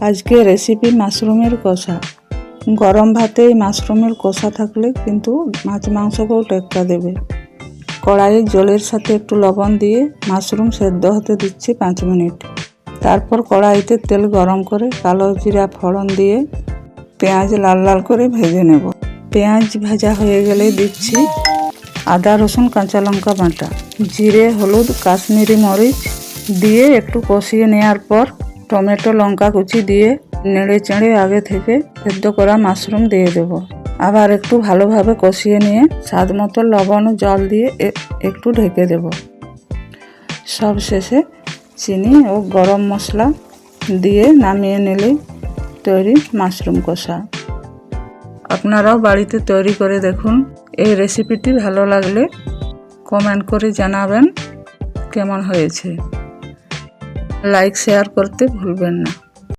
আজকে রেসিপি মাশরুমের কষা। গরম ভাতে এই মাশরুমের কষা থাকলে কিন্তু মাছ মাংসকেও টেক্কা দেবে। কড়াইয়ে জলের সাথে একটু লবণ দিয়ে মাশরুম সেদ্ধ হতে দিচ্ছি 5 মিনিট। তারপর কড়াইতে তেল গরম করে কালো জিরা ফোড়ন দিয়ে পেঁয়াজ লাল লাল করে ভেজে নেব। পেঁয়াজ ভাজা হয়ে গেলে দিচ্ছি আদা রসুন কাঁচা লঙ্কা বাটা, জিরে হলুদ কাশ্মীরি মরিচ দিয়ে একটু কষিয়ে নেওয়ার পর টমেটো লঙ্কা কুচি দিয়ে নেড়ে চেড়ে আগে থেকে সেদ্ধ করা মাশরুম দিয়ে দেব। আবার একটু ভালোভাবে কষিয়ে নিয়ে স্বাদ মতো লবণ ও জল দিয়ে একটু ঢেকে দেব। সব শেষে চিনি ও গরম মশলা দিয়ে নামিয়ে নিলেই তৈরি মাশরুম কষা। আপনারাও বাড়িতে তৈরি করে দেখুন। এই রেসিপিটি ভালো লাগলে কমেন্ট করে জানাবেন কেমন হয়েছে। লাইক শেয়ার করতে ভুলবেন না।